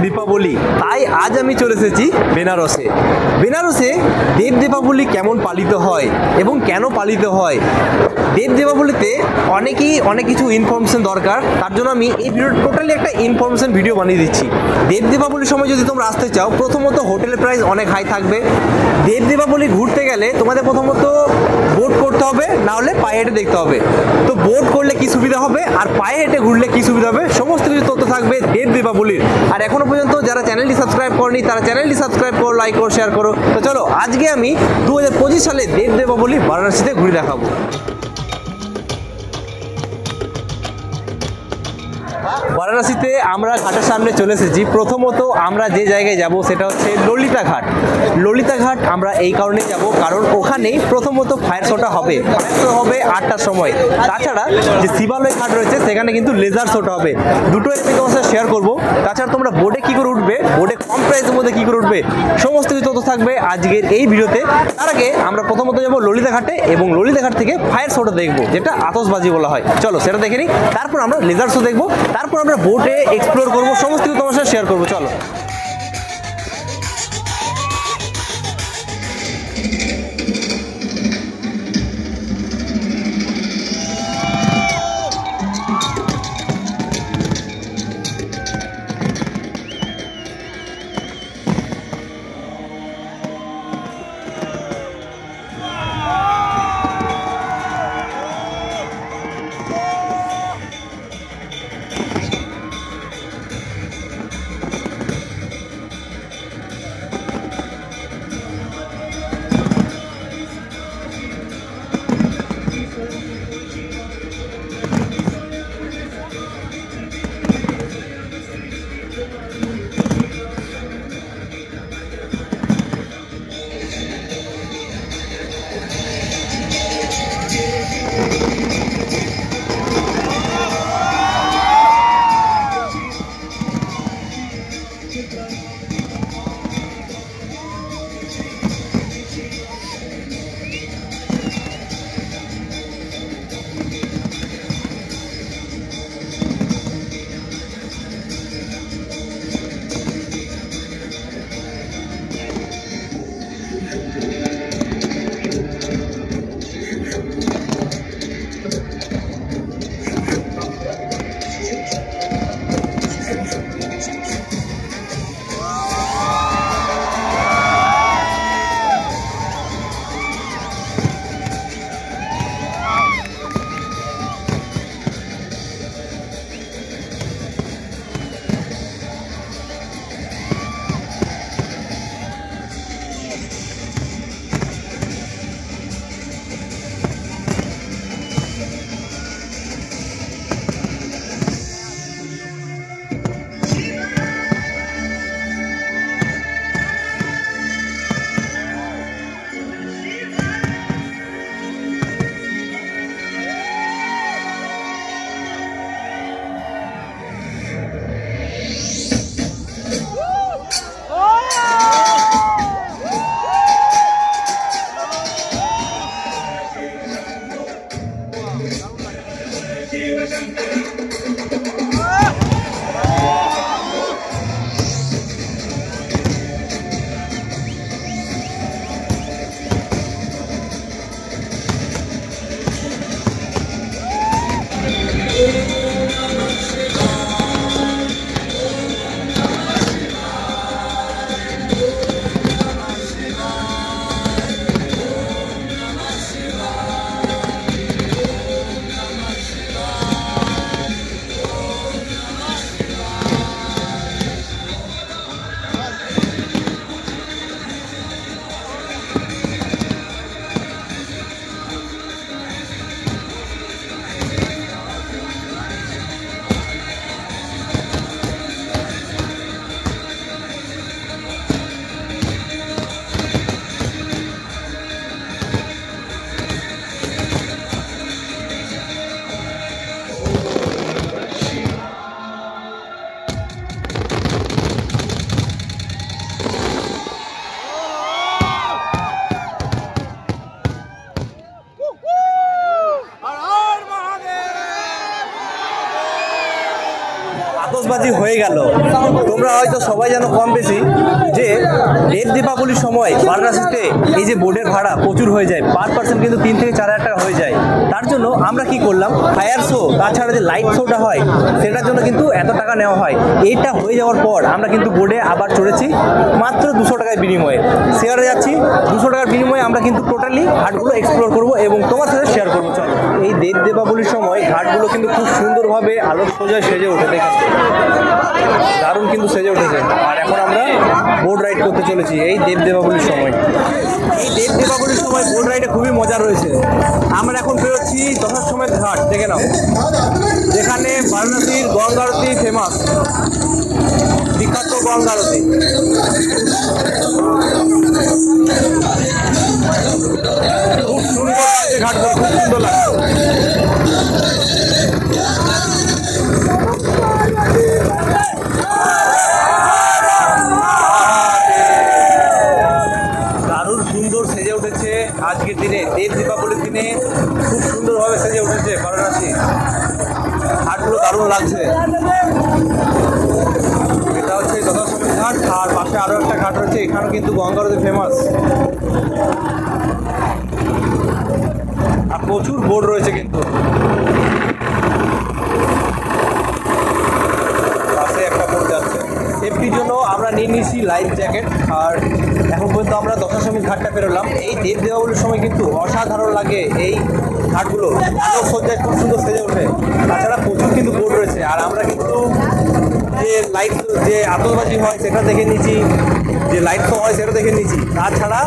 দীপাবলি, তাই আজ আমি চলে এসেছি বেনারসে। বেনারসে দেব দীপাবলি কেমন পালিত হয় এবং কেন পালিত হয়, দেব দীপাবলিতে অনেক কিছু ইনফরমেশন দরকার, তার জন্য আমি এই ভিডিও টোটালি একটা ইনফরমেশন ভিডিও বানিয়ে দিচ্ছি। দেব দীপাবলির সময় যদি তোমরা আসতে চাও, প্রথমত হোটেলের প্রাইস অনেক হাই থাকবে। দেব দীপাবলি ঘুরতে গেলে তোমাদের প্রথমত বোট করতে হবে, না হলে পায়ে হেঁটে দেখতে হবে। তো বোট করলে কি সুবিধা হবে আর পায়ে হেঁটে ঘুরলে কি সুবিধা হবে, সমস্ত কিছু তথ্য থাকবে দেব দীপাবলির। আর এখনো পর্যন্ত যারা চ্যানেলটি সাবস্ক্রাইব করনি তারা চ্যানেলটি সাবস্ক্রাইব করো, লাইক করো, শেয়ার করো। তো চলো আজকে আমি 2025 সালে দেব দীপাবলি বারাণসীতে ঘুরে দেখাবো। বারাণসীতে আমরা ঘাটের সামনে চলে এসেছি। প্রথমত আমরা যে জায়গায় যাব সেটা হচ্ছে ললিতা ঘাট। ললিতা ঘাট আমরা এই কারণেই যাব কারণ ওখানেই প্রথমত ফায়ার শোটা হবে। ফায়ার শো হবে 8টার সময়। তাছাড়া যে শিবালয় ঘাট রয়েছে সেখানে কিন্তু লেজার শোটা হবে। দুটোই আমি তোমার সাথে শেয়ার করবো। তাছাড়া তোমরা বোটে কী করে উঠবে, বোটে কম প্রাইসের মধ্যে কী করে উঠবে, সমস্ত কিছু তথ্য থাকবে আজকের এই ভিডিওতে। তার আগে আমরা প্রথমত যাবো ললিতা ঘাটে এবং ললিতা ঘাট থেকে ফায়ার শোটা দেখবো, যেটা আতশবাজি বলা হয়। চলো সেটা দেখে নিই। তারপর আমরা লেজার শো দেখবো, তারপর আমরা বোটে এক্সপ্লোর করবো, সমস্ত কিছু তোমার সাথে শেয়ার করবো। চলো। আতশবাজি হয়ে গেল। তোমরা হয়তো সবাই জানো কম বেশি যে দেব দীপাবলির সময় বারাণসীতে এই যে বোর্ডের ভাড়া প্রচুর হয়ে যায়, পার পার্সন কিন্তু 3 থেকে 4 হাজার টাকা হয়ে যায়। তার জন্য আমরা কি করলাম, ফায়ার শো তাছাড়া যে লাইট শোটা হয় সেটার জন্য কিন্তু এত টাকা নেওয়া হয়। এইটা হয়ে যাওয়ার পর আমরা কিন্তু বোর্ডে আবার চড়েছি মাত্র 200 টাকার বিনিময়ে। শেয়ারে যাচ্ছি 200 টাকার বিনিময়ে আমরা কিন্তু টোটালি ঘাটগুলো এক্সপ্লোর করবো এবং তোমার সাথে শেয়ার করবো। চলো, এই দেব দীপাবলির সময় ঘাটগুলো কিন্তু খুব সুন্দরভাবে আলোক সজ্জায় সেজে ওঠে, দেখেন দারুণ কিন্তু সেজে উঠেছে। আর এখন আমরা বোট রাইড করতে চলেছি এই দেব দীপাবলির সময়। এই দেব দীপাবলির সময় বোট রাইডে খুবই মজা রয়েছে। আমরা এখন বেরোচ্ছি দশাশ্বমেধ ঘাট, দেখে নাও, যেখানে বারাণসীর গঙ্গা আরতি ফেমাস, বিখ্যাত গঙ্গা আরতি। খুব সুন্দর লাগছে ঘাটগুলো, খুব সুন্দর লাগছে। দারুণ সুন্দর সেজে উঠেছে আজকের দিনে, দেব দীপাবলির দিনে খুব সুন্দরভাবে সেজে উঠেছে বারাণসী। ঘাটগুলো দারুণ লাগছে। এটা হচ্ছে দশাশ্বমেধ ঘাট, আর পাশে আরও একটা ঘাট রয়েছে, এখানেও কিন্তু গঙ্গা আরতি ফেমাস। আর প্রচুর বোট রয়েছে কিন্তু। পাশে একটা বোট যাচ্ছে। সেফটির জন্য আমরা নিয়ে নিয়েছি লাইফ জ্যাকেট। আর এখন পর্যন্ত আমরা দশাশ্বমেধ ঘাটটা পেরোলাম। এই দেব দীপাবলির সময় কিন্তু অসাধারণ লাগে এই ঘাটগুলো, আলোক সজ্জায় খুব সুন্দর সেজে ওঠে। তাছাড়া প্রচুর কিন্তু বোট রয়েছে। আর আমরা কিন্তু যে লাইট, যে আতশবাজি হয় সেটা দেখে নিয়েছি, যে লাইট শো হয় সেটা দেখে নিয়েছি। তাছাড়া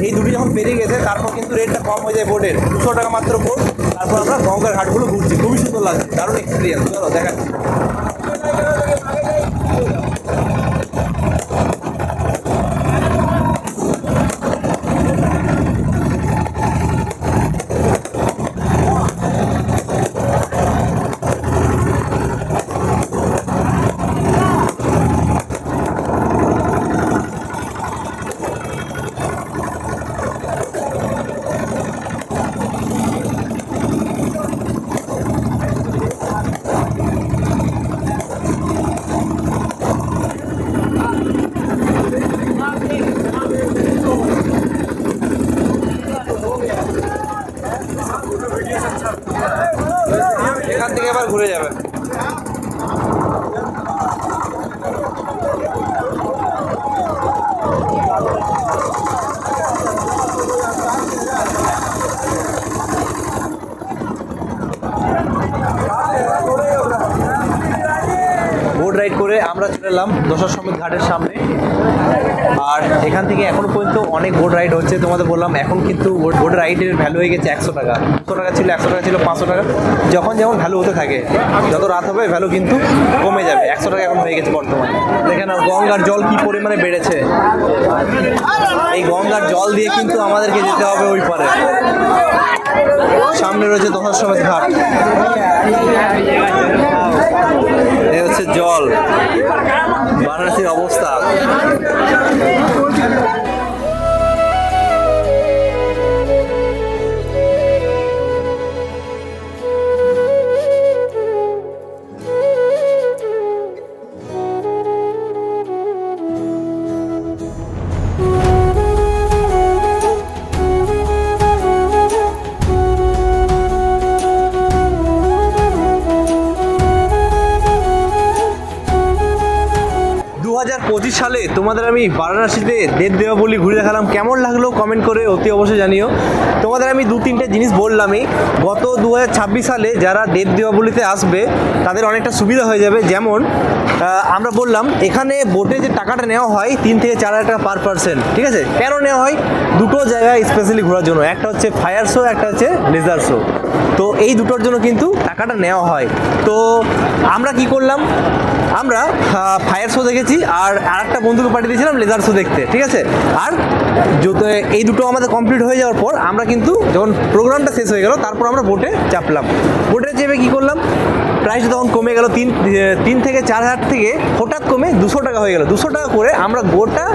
এই দুটি যখন পেরিয়ে গেছে তারপর কিন্তু রেটটা কম হয়ে যায় বোটের, 200 টাকা মাত্র বোট। তারপর আমরা গঙ্গার ঘাটগুলো ঘুরছি, খুবই সুন্দর লাগছে, দারুণ এক্সপিরিয়েন্স। চলো দেখাচ্ছি। এখান থেকে আবার ঘুরে যাবে। বোট রাইড করে আমরা চলে এলাম দশাশ্বমেধ ঘাটের সামনে। আর এখান থেকে এখনো পর্যন্ত অনেক বোট রাইড হচ্ছে। তোমাদের বললাম এখন কিন্তু বোট রাইডের ভ্যালু হয়ে গেছে 100 টাকা। 200 টাকা ছিল, 100 টাকা ছিল, 500 টাকা, যখন যেমন ভ্যালু হতে থাকে। যত রাত হবে ভ্যালু কিন্তু কমে যাবে। 100 টাকা এখন হয়ে গেছে বর্তমানে। দেখে নাও গঙ্গার জল কি পরিমাণে বেড়েছে। এই গঙ্গার জল দিয়ে কিন্তু আমাদেরকে যেতে হবে ওই পারে। সামনে রয়েছে দশাশ্বমেধ ঘাট, এই হচ্ছে জল, বারাণসীর অবস্থা। সালে তোমাদের আমি বারাণসীতে দেব দীপাবলি ঘুরে দেখালাম। কেমন লাগলো কমেন্ট করে অতি অবশ্যই জানিও। তোমাদের আমি 2-3টে জিনিস বললামই। গত 2026 সালে যারা দেব দীপাবলিতে আসবে তাদের অনেকটা সুবিধা হয়ে যাবে। যেমন আমরা বললাম এখানে বোটে যে টাকাটা নেওয়া হয় 3 থেকে 4 হাজার টাকা পার পার্সন, ঠিক আছে? কেন নেওয়া হয়? দুটো জায়গায় স্পেশালি ঘোরার জন্য, একটা হচ্ছে ফায়ার শো, একটা হচ্ছে লেজার শো। তো এই দুটোর জন্য কিন্তু টাকাটা নেওয়া হয়। তো আমরা কি করলাম, আমরা ফায়ার শো দেখেছি আর আরেকটা বন্ধুকে পাঠিয়ে দিয়েছিলাম লেজার শো দেখতে, ঠিক আছে? আর এই দুটো আমাদের কমপ্লিট হয়ে যাওয়ার পর আমরা কিন্তু যখন প্রোগ্রামটা শেষ হয়ে গেল তারপর আমরা বোটে চাপলাম। বোটে চেপে কী করলাম, প্রাইসটা তখন কমে গেল 3 থেকে 4 হাজার থেকে হঠাৎ কমে 200 টাকা হয়ে গেল। 200 টাকা করে আমরা গোটা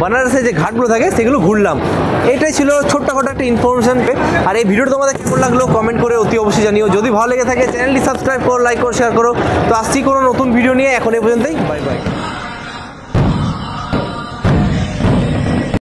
বানারসে যে ঘাটগুলো থাকে সেগুলো ঘুরলাম। এটাই ছিল ছোট্টখাটো একটা ইনফরমেশন। আর এই ভিডিওটা তোমাদের কেমন লাগলো কমেন্ট করে অতি অবশ্যই জানিও। যদি ভালো লেগে থাকে চ্যানেলটি সাবস্ক্রাইব করো, লাইক করো, শেয়ার করো। তো আসছি কোনো নতুন ভিডিও নিয়ে। নিয়ে এখন এই পর্যন্তই, বাই বাই।